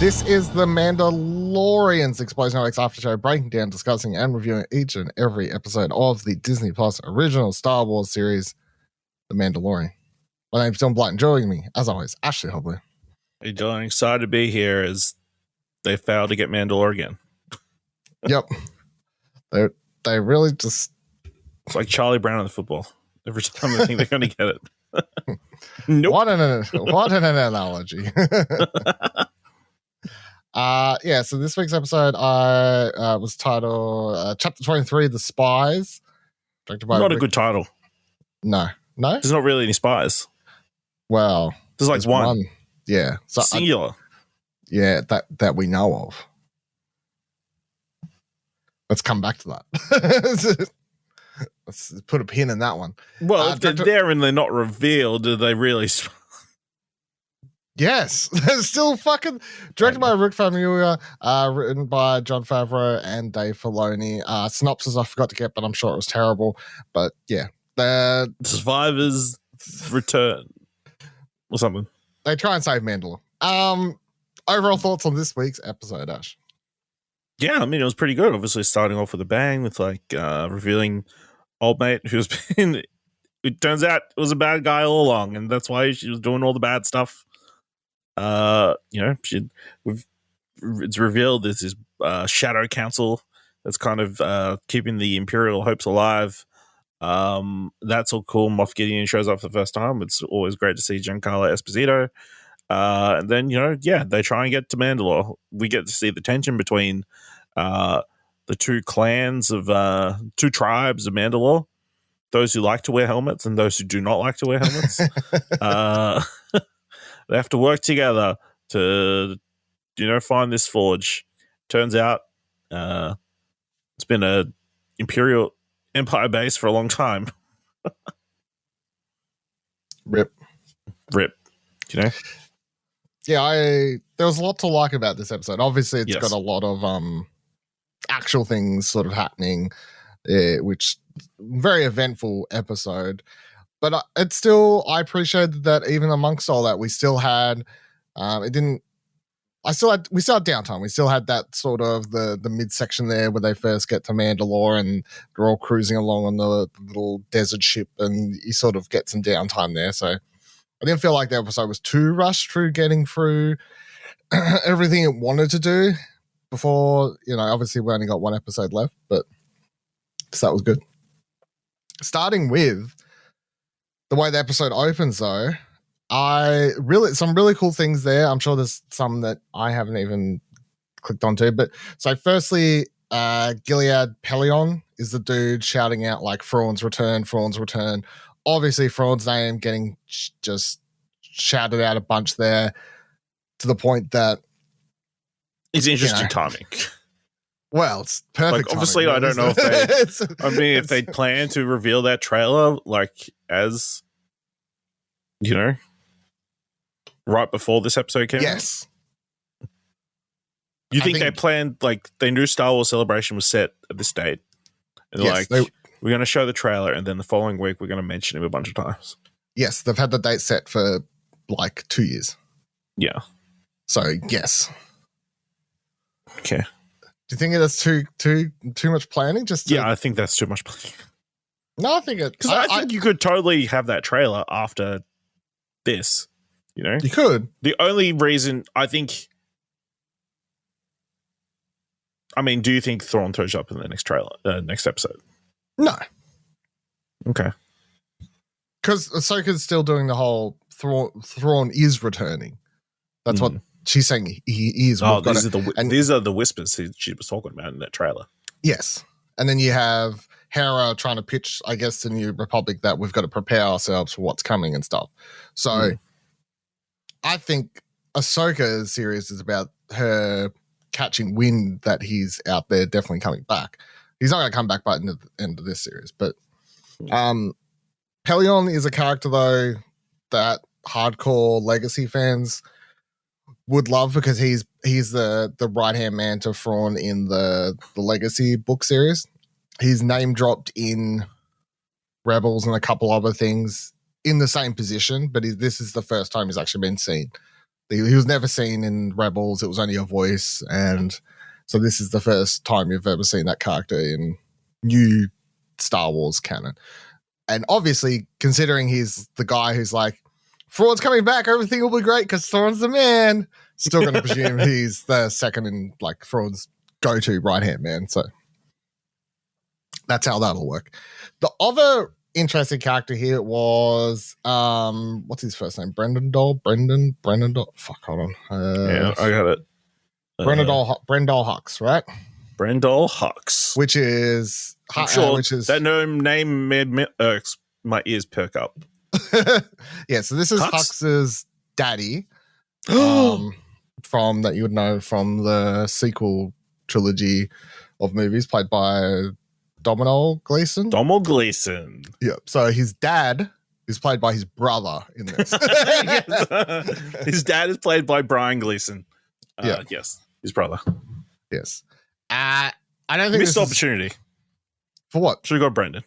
This is the MandaLOREians Explosion Alex After Show, breaking down, discussing, and reviewing each and every episode of the Disney Plus original Star Wars series, The Mandalorian. My name's John Blight, and joining me, as always, Ashley Hobley. Hey, John, excited to be here as they failed to get Mandalorian. Yep. They really just... It's like Charlie Brown in the football. Every time they think they're going to get it. Nope. What an analogy. So this week's episode was titled Chapter 23, The Spies. Directed by Not a good title. No? There's not really any spies. Well, There's like one. Yeah. So Singular. That we know of. Let's come back to that. Let's put a pin in that one. Well, if they're there and they're not revealed, do they really... Yes, they're still fucking... Directed by Famuyiwa, written by Jon Favreau and Dave Filoni. Synopsis I forgot to get, but I'm sure it was terrible. But yeah. Survivors return. Or something. They try and save Mandalore. Overall thoughts on this week's episode, Ash? Yeah, I mean, it was pretty good. Obviously, starting off with a bang with revealing old mate who's been... It turns out it was a bad guy all along, and that's why she was doing all the bad stuff. It's revealed there's this shadow council that's kind of keeping the Imperial hopes alive. That's all cool. Moff Gideon shows up for the first time. It's always great to see Giancarlo Esposito. And then, they try and get to Mandalore. We get to see the tension between the two clans of two tribes of Mandalore. Those who like to wear helmets and those who do not like to wear helmets. They have to work together to, find this forge. Turns out it's been a Imperial Empire base for a long time. Rip. Yeah, there was a lot to like about this episode. Obviously, it's got a lot of actual things sort of happening, which very eventful episode. But it's still, I appreciated that even amongst all that, we still had, we still had downtime. We still had that sort of the midsection there where they first get to Mandalore and they're all cruising along on the little desert ship, and you sort of get some downtime there. So I didn't feel like the episode was too rushed through getting through everything it wanted to do before, obviously we only got one episode left, but so that was good. Starting with the way the episode opens, though, some really cool things there. I'm sure there's some that I haven't even clicked onto. But so firstly, Gilead Pelion is the dude shouting out like Thrawn's return. Obviously, Thrawn's name getting just shouted out a bunch there to the point that it's interesting timing. Well, it's perfect. Obviously, timing, I don't know if if they plan to reveal that trailer as right before this episode came out. Yes. You think they planned they knew Star Wars Celebration was set at this date, and we're going to show the trailer, and then the following week we're going to mention him a bunch of times. Yes, they've had the date set for 2 years. Yeah. So yes. Okay. Do you think that's too much planning? I think that's too much planning. No, I think it... Because I think you could totally have that trailer after this, You could. The only reason I think... do you think Thrawn throws up in the next episode? No. Okay. Because Ahsoka's still doing the whole Thrawn is returning. That's what... She's saying he is. Oh, these are the whispers she was talking about in that trailer. Yes. And then you have Hera trying to pitch, I guess, to New Republic that we've got to prepare ourselves for what's coming and stuff. So I think Ahsoka's series is about her catching wind that he's out there definitely coming back. He's not going to come back by the end of this series. But Pelion is a character, though, that hardcore Legacy fans would love because he's the right-hand man to Thrawn in the Legacy book series. He's name dropped in Rebels and a couple other things in the same position, but this is the first time he's actually been seen. He was never seen in Rebels. It was only a voice, and so this is the first time you've ever seen that character in new Star Wars canon. And obviously, considering he's the guy who's like, Thrawn's coming back, everything will be great because Thrawn's the man. Still going to presume he's the second in like Thrawn's go-to right-hand man. So that's how that'll work. The other interesting character here was what's his first name? Brendan Doll? Fuck, hold on. Yeah, I got it. Brendol Hux, right? Brendol Hux. Which is that name made my ears perk up. Yeah, so this is Hux's daddy. From that you would know from the sequel trilogy of movies, played by Domhnall Gleeson. Yep. So his dad is played by his brother in this. His dad is played by Brian Gleeson. Yes, his brother. Yes. I don't think missed opportunity. For what? Should have got Brendan.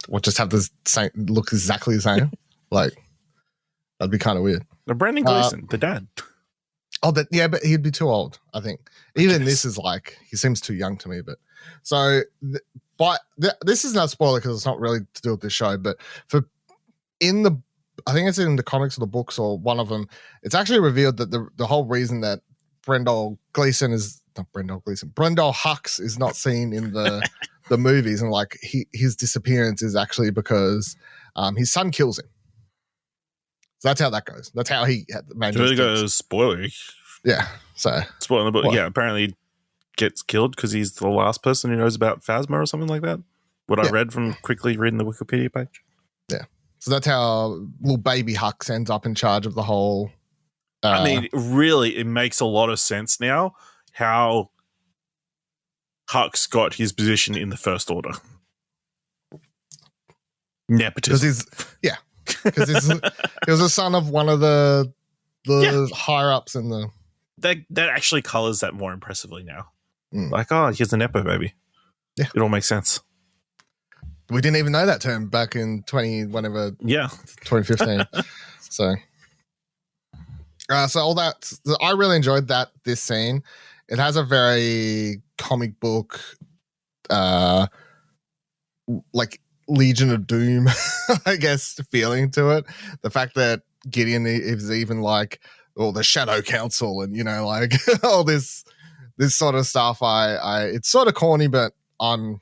What, just have the same look exactly the same? Like, that'd be kind of weird. No, Brendan Gleeson, the dad. Oh, but he'd be too old, I think. Even this is like, he seems too young to me, but so, this is not a spoiler because it's not really to do with this show, but I think it's in the comics or the books or one of them, it's actually revealed that the whole reason that Brendol Hux is not seen in the movies and like his disappearance is actually because his son kills him. So that's how that goes. That's how he manages. Really goes spoilery. Yeah. So spoiling the book. Yeah, apparently gets killed because he's the last person who knows about Phasma or something like that. What I read from quickly reading the Wikipedia page. Yeah. So that's how little baby Hux ends up in charge of the whole. I mean, really, it makes a lot of sense now how Hux got his position in the First Order. Nepotism. Because he was a son of one of the higher ups in the. That actually colors that more impressively now. Like, oh, here's a nepo baby. Yeah, it all makes sense. We didn't even know that term back in 2015. So all that, I really enjoyed this scene. It has a very comic book, like Legion of Doom, I guess, feeling to it. The fact that Gideon is even like, the Shadow Council, and like all this sort of stuff. It's sort of corny, but I'm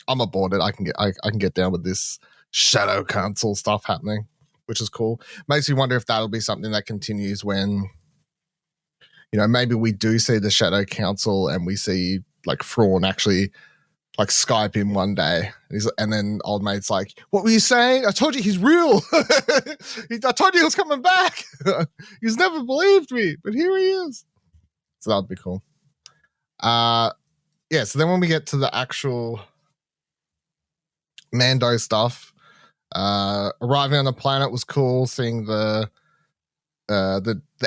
aboard it. I can get down with this Shadow Council stuff happening, which is cool. Makes me wonder if that'll be something that continues when, maybe we do see the Shadow Council and we see like Thrawn actually like Skype him one day, and then old mate's like, "What were you saying? I told you he's real. I told you he was coming back. He's never believed me, but here he is." So that'd be cool. So then when we get to the actual Mando stuff, arriving on the planet was cool. Seeing the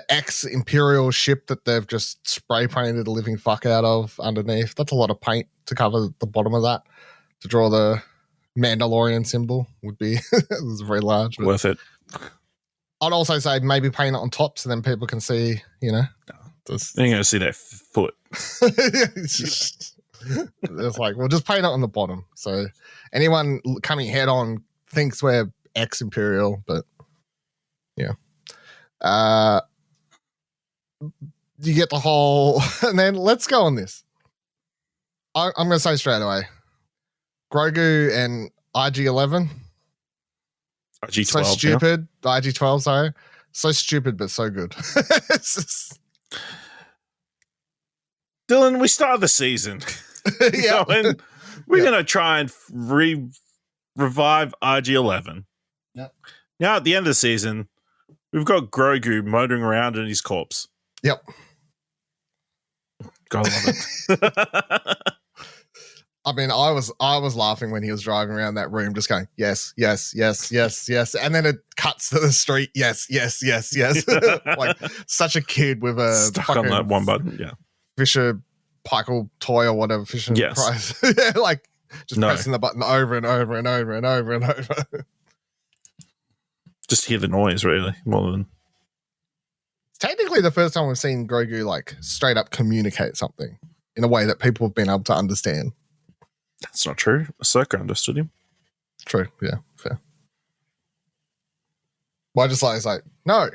ex-Imperial ship that they've just spray painted the living fuck out of underneath. That's a lot of paint to cover the bottom of that. To draw the Mandalorian symbol would be it was very large. Worth it. I'd also say maybe paint it on top so then people can see, You're going to see that foot. It's like, well, just paint it on the bottom. So anyone coming head on thinks we're ex-Imperial, but yeah. You get the whole, and then let's go on this. I'm going to say straight away, Grogu and IG-11, IG-12, so stupid. Yeah. IG-12, sorry, so stupid but so good. Dylan, we started the season. Yeah, we're going to try and revive IG-11. Yeah. Now at the end of the season, we've got Grogu motoring around in his corpse. Yep. God, I love it. I mean, I was laughing when he was driving around that room, just going, yes, yes, yes, yes, yes. And then it cuts to the street. Yes, yes, yes, yes. Like such a kid with a stuck on that one button. Yeah. Fisher Paykel toy or whatever. Fisher Price. Like just pressing the button over and over and over and over and over. Just hear the noise, really, more than. technically the first time we've seen Grogu like straight up communicate something in a way that people have been able to understand. That's not true. Ahsoka understood him. True. Yeah. Fair. Why just like it's like no,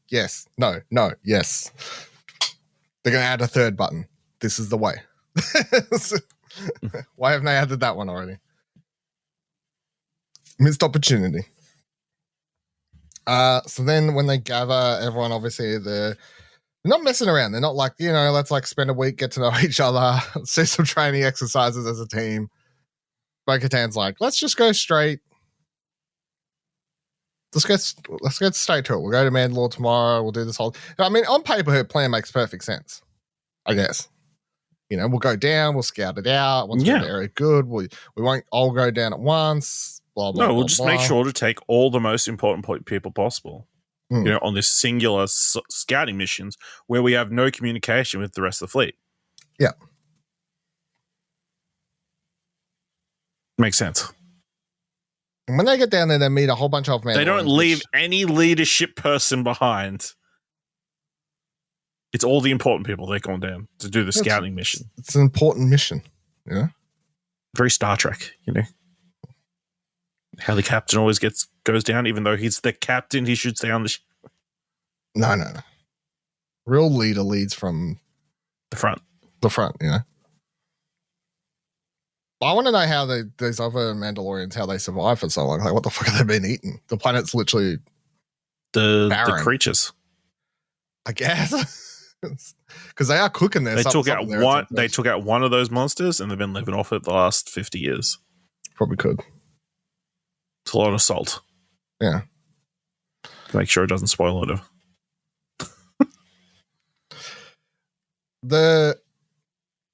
yes, no, yes. They're gonna add a third button. This is the way. Why haven't they added that one already? Missed opportunity. So then when they gather everyone, obviously they're not messing around. They're not like, let's like spend a week, get to know each other, see some training exercises as a team. Bo-Katan's like, let's just go straight. Let's get straight to it. We'll go to Mandalore tomorrow. We'll do this whole. I mean, on paper, her plan makes perfect sense. I guess. We'll go down. We'll scout it out. Once we're in the area, good. We won't all go down at once. Blah, blah, no, we'll blah, just blah. make sure to take all the most important people possible. On this singular scouting missions where we have no communication with the rest of the fleet. Yeah. Makes sense. And when they get down there, they meet a whole bunch of men. They don't leave any leadership person behind. It's all the important people they're going down to do the scouting mission. It's an important mission. Yeah. Very Star Trek, How the captain always goes down, even though he's the captain, he should stay on the ship. No. Real leader leads from the front. I want to know how these other Mandalorians, how they survive for so long. Like, what the fuck have they been eating? The planet's literally the creatures. I guess. Because they are cooking there. They took out one of those monsters and they've been living off it the last 50 years. Probably could. It's a lot of salt. Yeah. To make sure it doesn't spoil it.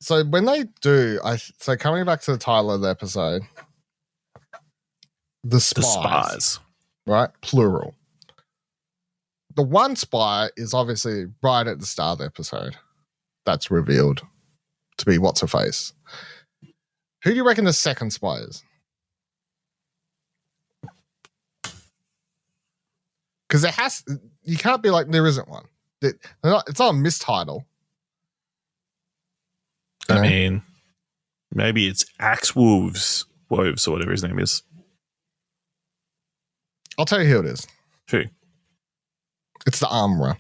So when they do, so coming back to the title of the episode, the spies, right? Plural. The one spy is obviously right at the start of the episode. That's revealed to be what's her face. Who do you reckon the second spy is? Because you can't be like, there isn't one. It's not a mistitle. I mean, maybe it's Axe Woves or whatever his name is. I'll tell you who it is. Who? It's the armorer.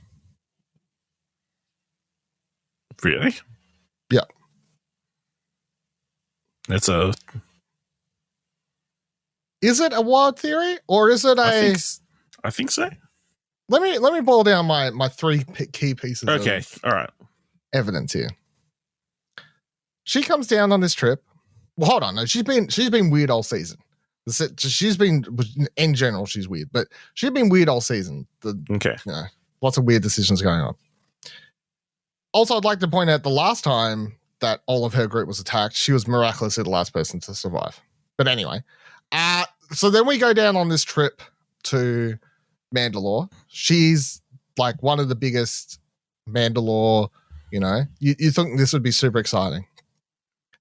Really? Yeah. It's a... Is it a wild theory or is it I think so. Let me boil down my three key pieces. Okay, all right. Evidence here. She comes down on this trip. Well, hold on. No, she's been weird all season. She's been, in general, she's weird, but she's been weird all season. Okay. Lots of weird decisions going on. Also, I'd like to point out the last time that all of her group was attacked, she was miraculously the last person to survive. But anyway, so then we go down on this trip to Mandalore. She's like one of the biggest Mandalore, you think this would be super exciting.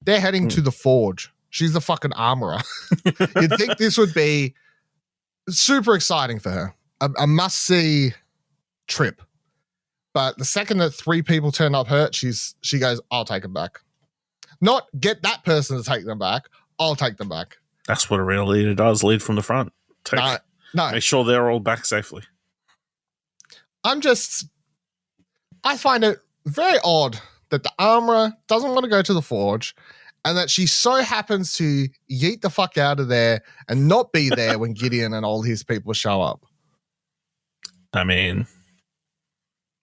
They're heading to the Forge. She's the fucking armorer. You'd think this would be super exciting for her. A must-see trip. But the second that 3 people turn up hurt, she goes, I'll take them back. Not get that person to take them back. I'll take them back. That's what a real leader does, lead from the front. No. Make sure they're all back safely. I find it very odd that the armorer doesn't want to go to the Forge and that she so happens to yeet the fuck out of there and not be there when Gideon and all his people show up. I mean,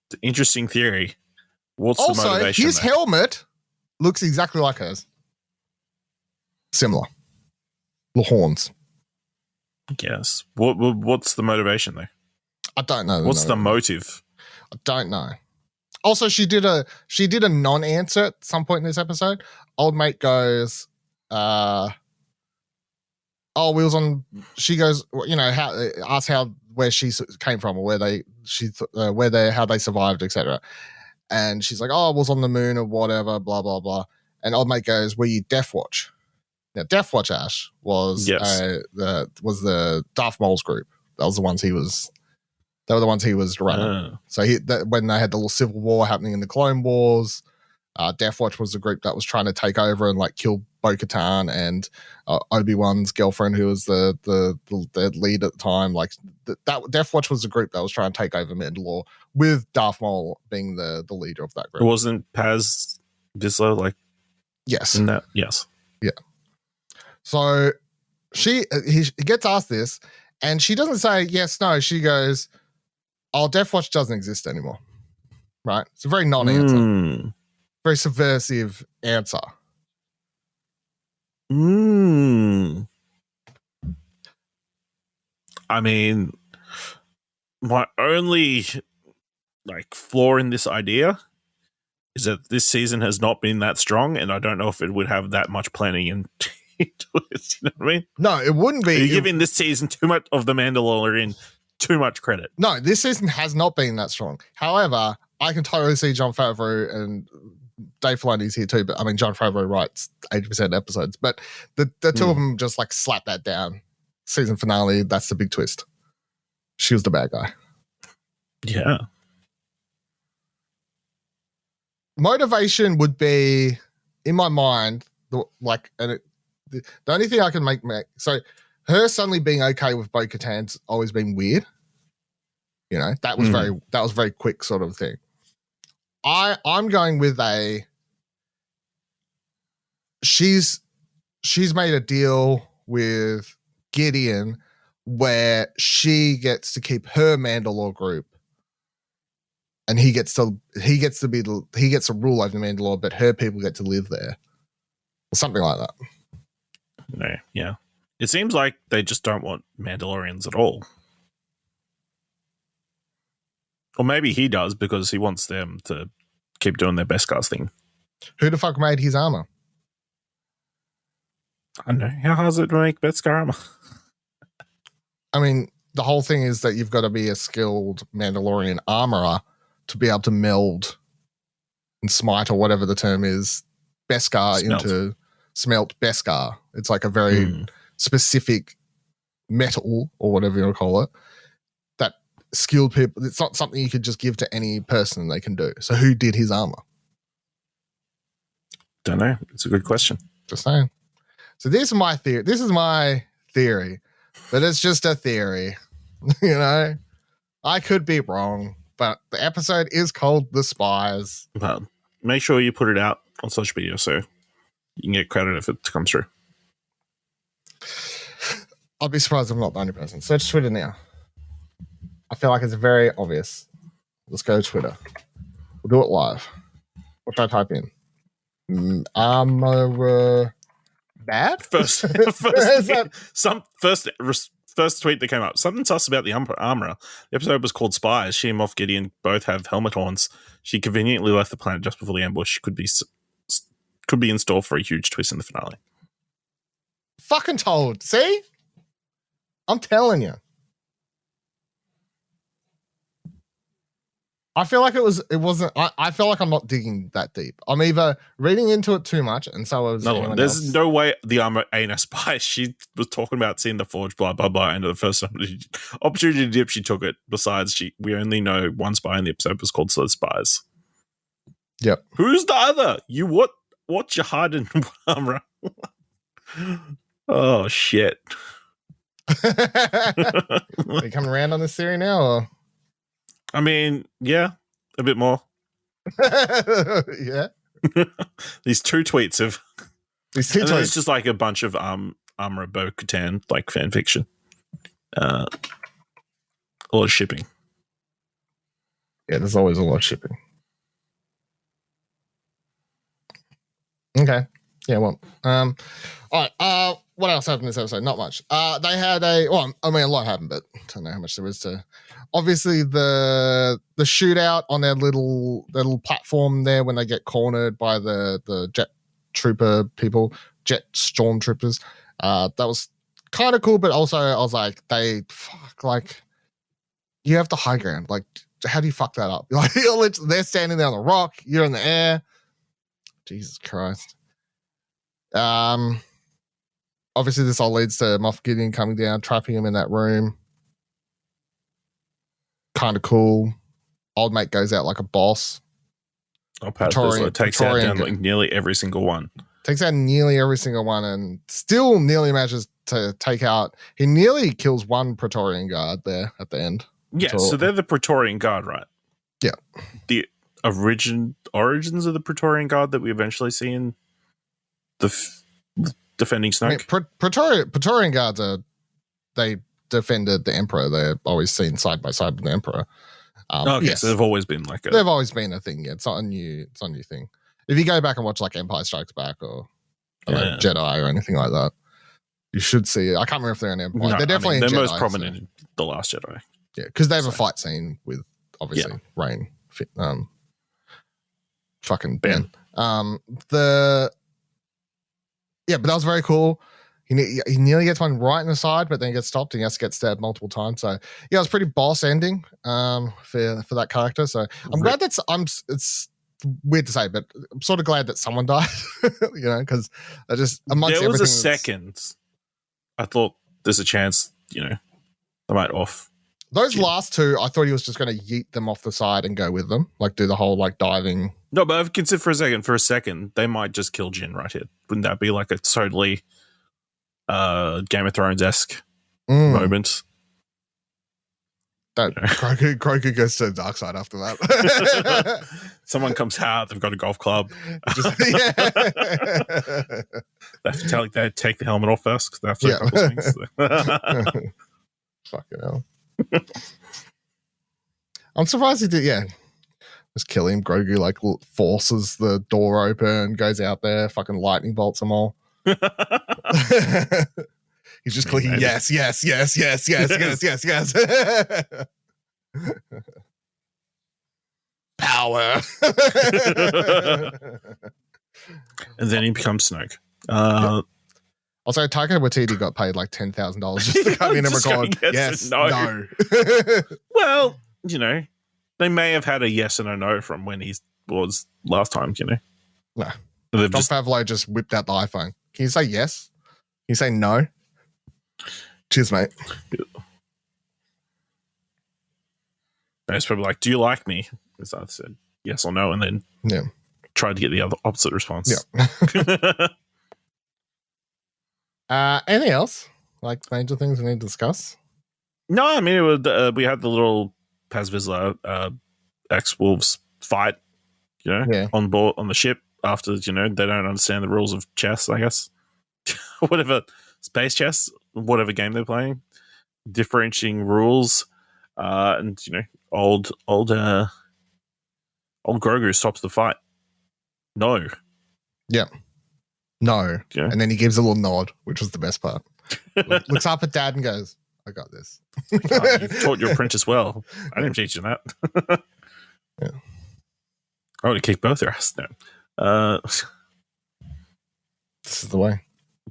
it's an interesting theory. What's the motivation? His helmet looks exactly like hers. Similar. The horns. Yes. What's the motivation though? I don't know. What's the motive? I don't know. Also, she did a non-answer at some point in this episode. Old mate goes, wheels on. She goes, ask where she came from or how they survived, etc. And she's like, was on the moon or whatever, blah blah blah. And old mate goes, were you Death Watch? Now, Death Watch Ash was the Darth Maul's group. That was the ones he was They were the ones he was running. So when they had the little civil war happening in the Clone Wars, Death Watch was the group that was trying to take over and like kill Bo-Katan and Obi-Wan's girlfriend, who was the lead at the time. Like that Death Watch was the group that was trying to take over Mandalore, with Darth Maul being the leader of that group. It wasn't Paz Vizsla like? Yes. In that, yes. Yeah. So he gets asked this, and she doesn't say yes, no. She goes, "Oh, Death Watch doesn't exist anymore." Right? It's a very non-answer. Very subversive answer. I mean, my only like flaw in this idea is that this season has not been that strong, and I don't know if it would have that much planning into it. You know what I mean? No, it wouldn't be. You're giving this season too much of the Mandalorian too much credit. No, this season has not been that strong. However, I can totally see Jon Favreau and Dave Filoni's here too, but I mean, Jon Favreau writes 80% of episodes, but the two of them just like slap that down. Season finale, that's the big twist. She was the bad guy. Yeah. Motivation would be, in my mind, the only thing I can make so her suddenly being okay with Bo-Katan's always been weird. You know, that was very quick sort of thing. I'm going with she's made a deal with Gideon where she gets to keep her Mandalore group, and he gets to rule over Mandalore, but her people get to live there, or something like that. No, yeah, it seems like they just don't want Mandalorians at all, or maybe he does because he wants them to keep doing their Beskars thing. Who the fuck made his armor? I don't know. How hard is it to make Beskar armor? I mean, the whole thing is that you've got to be a skilled Mandalorian armorer to be able to meld and smite, or whatever the term is, Beskar into smelt Beskar. It's like a very specific metal, or whatever you want to call it, that skilled people, it's not something you could just give to any person they can do. So who did his armor? Don't know. It's a good question. Just saying. So this is my theory, but it's just a theory. You know, I could be wrong, but the episode is called The Spies. But make sure you put it out on social media so you can get credit if it comes through. I'll be surprised if I'm not the only person. Search Twitter now. I feel like it's very obvious. Let's go to Twitter. We'll do it live. What should I type in? Armor bad? First tweet that came up. Something sus about the armorer. The episode was called Spies. She and Moff Gideon both have helmet horns. She conveniently left the planet just before the ambush. Could be in store for a huge twist in the finale. Fucking told. See? I'm telling you. I feel like it wasn't. I feel like I'm not digging that deep. I'm either reading into it too much, and so was no. There's no way the armor ain't a spy. She was talking about seeing the forge, blah blah blah, and the first opportunity to dip, she took it. Besides, we only know one spy in the episode was called The Spies. Yep. Who's the other? You what you hiding, armor? Oh shit! Are you coming around on this theory now, or? I mean, yeah, a bit more. Yeah. These two tweets of... tweets. It's just like a bunch of Armor Bo-Katan, like fan fiction. A lot of shipping. Yeah, there's always a lot of shipping. Okay. Yeah, well. All right. What else happened in this episode? Not much. They had a lot happened, but I don't know how much there is to... Obviously, the shootout on their little platform there when they get cornered by the jet trooper people, jet stormtroopers. That was kind of cool, but also I was like, you have the high ground. Like, how do you fuck that up? Like, they're standing there on the rock, you're in the air. Jesus Christ. Obviously, this all leads to Moff Gideon coming down, trapping him in that room. kind of cool. Old mate goes out like a boss. Praetorian takes out down like nearly every single one. Takes out nearly every single one and still nearly manages to take out. He nearly kills one Praetorian guard there at the end. Yeah, so they're the Praetorian Guard, right? Yeah. The origins of the Praetorian Guard that we eventually see in the defending Snoke. I mean, Praetorian Guards they defended the Emperor. They're always seen side by side with the Emperor. Okay, so they've always been like they've always been a thing. Yeah, it's not a new thing. If you go back and watch like Empire Strikes Back or Jedi or anything like that, you should see it. I can't remember if they're an Empire. No, they're definitely they're in Jedi, most prominent in The Last Jedi. Yeah, because they have a fight scene with obviously Rain, fucking Ben. But that was very cool. He nearly gets one right in the side, but then he gets stopped and he has to get stabbed multiple times. So yeah, it was pretty boss ending for that character. So I'm glad it's weird to say, but I'm sort of glad that someone died. Because I just amongst there was a second. I thought there's a chance, they might off. Those last two, I thought he was just going to yeet them off the side and go with them, like do the whole like diving. No, but I've considered for a second, they might just kill Jin right here. Wouldn't that be like a totally Game of Thrones-esque moment? That Grogu goes to the dark side after that. Someone comes out, they've got a golf club. They have to take the helmet off first because they have to do a couple things. Fucking hell. I'm surprised he did, just kill him. Grogu like forces the door open, goes out there, fucking lightning bolts them all. He's just clicking yes. Power. And then he becomes Snoke. Also, Taika Waititi got paid like $10,000 just to come in and record. Yes, no. Well, they may have had a yes and a no from when he was last time. No. John Favreau just whipped out the iPhone. Can you say yes? Can you say no? Cheers, mate. It's probably like, do you like me? Because I said yes or no, and then tried to get the other opposite response. Yeah. Anything else? Like major things we need to discuss? No, I mean, we had the little Paz Vizsla ex-Wolves fight, on board on the ship after, they don't understand the rules of chess, I guess. Whatever, space chess, whatever game they're playing, differentiating rules, and old Grogu stops the fight. No. Yeah. No. Yeah. And then he gives a little nod, which was the best part. Looks up at Dad and goes, I got this. You've taught your apprentice well. I didn't teach you that. Yeah. I would have kicked both their ass. No. This is the way.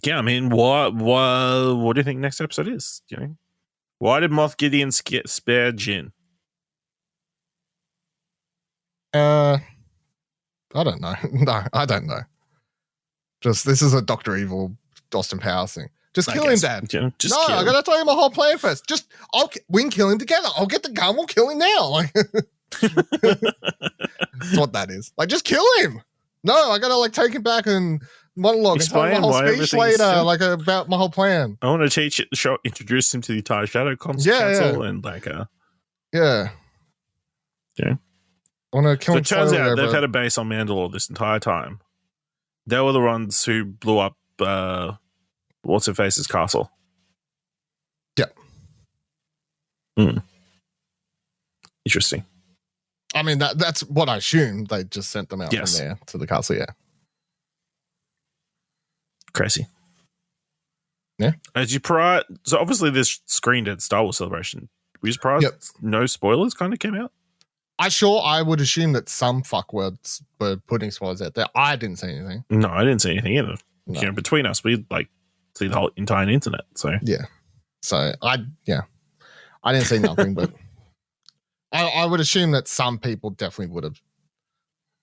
Yeah, I mean, what do you think next episode is? Why did Moff Gideon spare Jin? I don't know. No, I don't know. Just this is a Dr. Evil Austin Powers thing. Just kill him, Dad. Just no, I gotta tell you my whole plan first. We can kill him together. I'll get the gun. We'll kill him now. Like, that's what that is. Like, just kill him. No, I gotta take him back and monologue and tell him my whole speech later, about my whole plan. I want to introduce him to the entire Shadow Council and yeah. I want to kill him. It turns out they've had a base on Mandalore this entire time. They were the ones who blew up what's her face's castle. Yeah. Interesting. I mean, that's what I assumed. They just sent them out from there to the castle. Yeah. Crazy. Yeah. So obviously this screened at Star Wars Celebration. Were you surprised no spoilers kind of came out? I would assume that some fuckwords were putting spoilers out there. I didn't see anything. No, I didn't see anything either. No. Between us, we see the whole entire internet. So yeah. So I didn't see nothing, but I would assume that some people definitely would have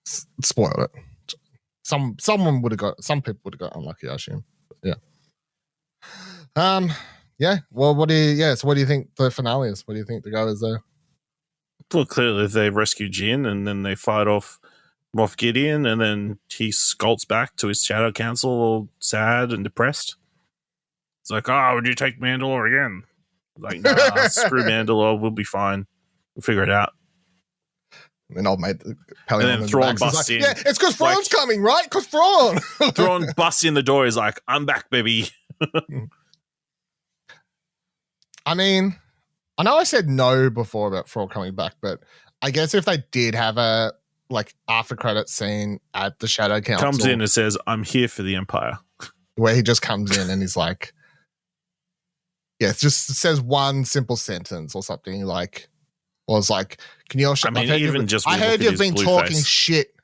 spoiled it. Some people would have got unlucky, I assume. But yeah. Yeah. Well, so what do you think the finale is? What do you think the go is there? Well, clearly they rescue Jin, and then they fight off Moff Gideon, and then he skulks back to his Shadow Council, all sad and depressed. It's like, oh, would you take Mandalore again? Like, nah, screw Mandalore, we'll be fine. We'll figure it out. And old mate Pelion, and then Thrawn busts in. Yeah, it's because Thrawn's coming, right? Because Thrawn. Thrawn busts in the door. He's like, I'm back, baby. I mean, I know I said no before about Thrawn coming back, but I guess if they did have a after credit scene at the Shadow Council, comes in and says, "I'm here for the Empire," where he just comes in and he's like, yeah, it just says one simple sentence or something like, or it's like, "Can you?" I mean, I heard you've been talking shit.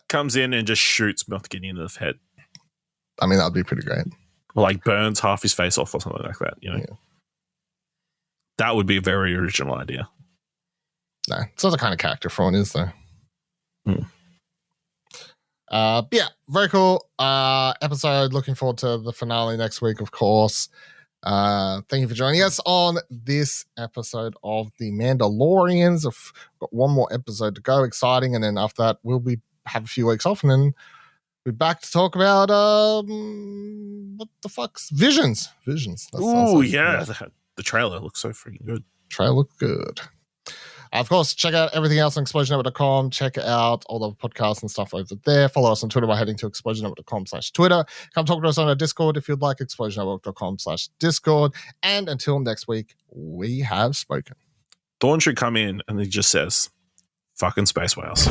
Comes in and just shoots Moff Gideon in the head. I mean, that'd be pretty great. Or like burns half his face off or something like that. You know, that would be a very original idea. No, it's not the kind of character Thrawn is, though. Yeah, very cool episode. Looking forward to the finale next week, of course. Thank you for joining us on this episode of The Mandalorians. I've got one more episode to go, exciting, and then after that, we'll have a few weeks off, and then we're back to talk about what the fuck's Visions. Oh yeah, the trailer looks so freaking good. Trailer looked good. Of course, check out everything else on explosionnetwork.com. Check out all the podcasts and stuff over there. Follow us on Twitter by heading to explosionnetwork.com/Twitter. Come talk to us on our Discord if you'd like, explosionnetwork.com/Discord. And until next week, we have spoken. Dawn should come in and he just says, fucking space whales.